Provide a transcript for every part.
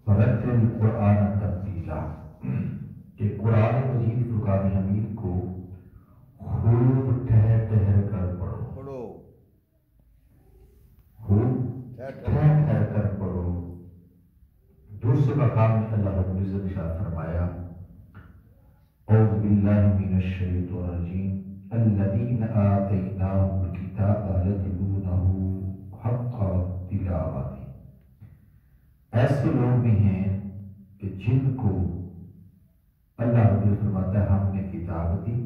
ورتل قرآن ترتیلا کہ قرآن مجید فرقان حمید کو خوب ٹھہر ٹھہر کر پڑھو، خوب ٹھہر ٹھہر کر پڑھو۔ دوسرے مقام میں اللہ رب العزت ارشاد فرمایا اعوذ باللہ من الشیطان الرجیم الذین آتیناہم الکتاب یتلونہ حق تلاوتہ، ایسے لوگ بھی ہیں کہ جن کو اللہ رب العزت فرماتا ہے ہم نے کتاب دی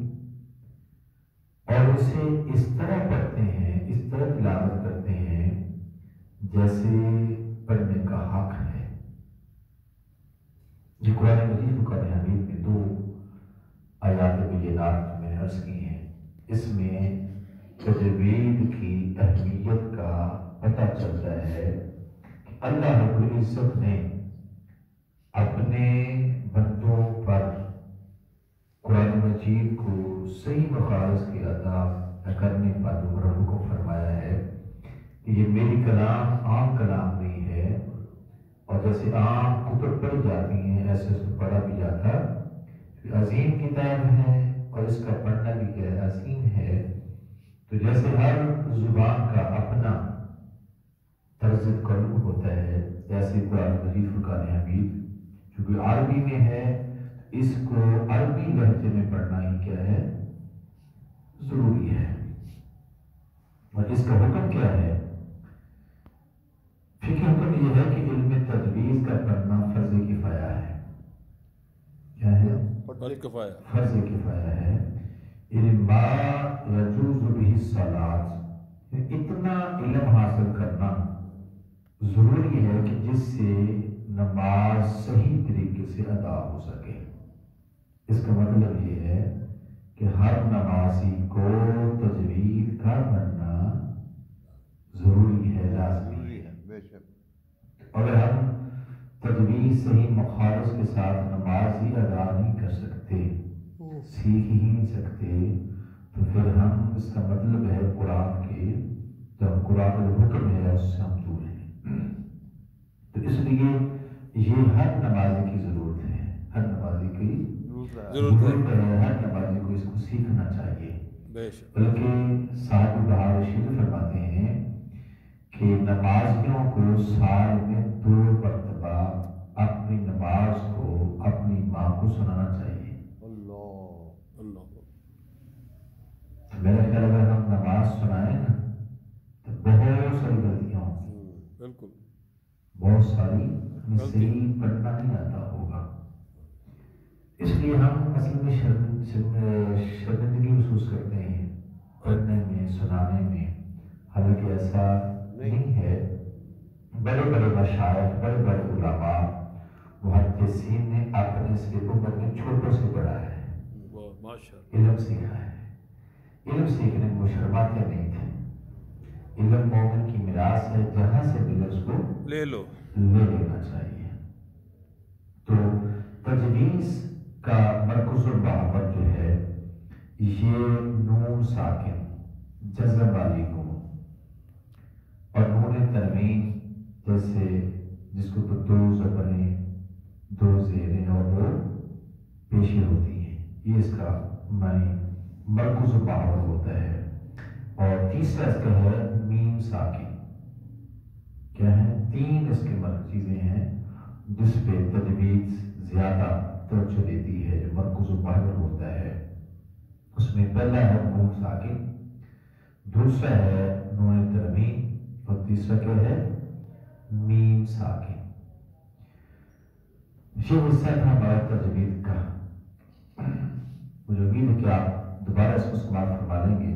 اور اسے اس طرح پڑھتے ہیں، اس طرح تلاوت کرتے ہیں جیسے پڑھنے کا حق ہے۔ یہ قرآن مجید فرقان حمید میں دو آیات بینات میں عرض کی ہیں، اس میں تجوید کی اہمیت کا پتہ چلتا ہے کہ اللہ رب العزت نے اپنے بندوں پر قرآن مجید کو صحیح مخارج کے ادا کرنے پر حکم فرمایا ہے کہ یہ میری کلام عام کلام نہیں ہے، اور جیسے عام کتب پڑھی جاتی ہیں ایسے اس کو پڑھا بھی جاتا، عظیم کتاب ہے اور اس کا پڑھنا بھی کیا ہے عظیم ہے۔ تو جیسے ہر زبان کا اپنا طرز قلم ہوتا ہے، ایسے قرآن مجید فرقان حمید چونکہ عربی میں ہے، اس کو عربی لہجے میں پڑھنا ہی کیا ہے ضروری ہے۔ اور اس کا حکم کیا ہے؟ فقہ حکم یہ ہے کہ علم تجوید کا پڑھنا فرض کفایہ ہے۔ کیا ہے؟ فرض کفایہ ہے۔ ما یجوز بہ الصلاۃ، اتنا علم حاصل کرنا ضروری ہے کہ جس سے نماز صحیح طریقے سے ادا ہو سکے۔ اس کا مطلب یہ ہے کہ ہر نمازی کو تجوید کا پڑھنا ضروری ہے، لازمی ہے۔ اگر ہم تجوید صحیح مخارج کے ساتھ نماز ہی ادا نہیں کر سکتے، سیکھ ہی نہیں سکتے، تو پھر ہم اس کا مطلب ہے قرآن کے جب قرآن الحکم ہے اس سے ہم دور ہیں۔ تو اس لیے یہ ہر نمازی کی ضرورت ہے، ہر نمازی کی ضرورت ہے، ہر نمازی کو اس کو سیکھنا چاہیے۔ بلکہ صاحب بہار رشید فرماتے ہیں کہ نمازیوں کو سال میں 2 مرتبہ اپنی نماز کو اپنی ماں کو سنانا چاہیے۔ میرا خیال اگر ہم نماز سنائیں نا تو بہت ساری غلطیاں ہوں، بالکل بہت ساری ہمیں صحیح پڑھنا نہیں آتا ہوگا، اس لیے ہم اصل میں شرمندگی محسوس کرتے ہیں پڑھنے میں سنانے میں، حالانکہ ایسا نہیں ہے۔ بڑے بڑے مشائخ، بڑے بڑے علماء محدثین نے اپنے سے عمر میں چھوٹوں سے پڑھا ہے، علم سیکھا ہے۔ علم سیکھنے کو شرماتے نہیں تھے۔ علم مومن کی میراث ہے، جہاں سے ملے اس کو لے لینا چاہیے۔ تو تجویز کا مرکز المحور جو ہے یہ نون ساکن جزم والی نون اور نون تنوین جیسے جس کو 2 زبریں 2 زیریں اور 2 پیشیں ہوتی ہیں، یہ اس کا معنی مرکز المحور ہوتا ہے۔ اور تیسرا اس کا ہے میم ساکن، کیا ہے؟ 3 اس کے چیزیں ہیں جس پہ تجوید زیادہ توجہ دیتی ہے، جو مرکز المحور ہوتا ہے۔ اس میں پہلا ہے نون ساکن، دوسرا ہے نون تنوین اور تیسرا کیا ہے؟ میم ساکن۔ یہ حصہ تھا ہمارا تجوید کا، مجھے امید ہے کہ آپ دوبارہ اس کو سماعت فرما لیں گے۔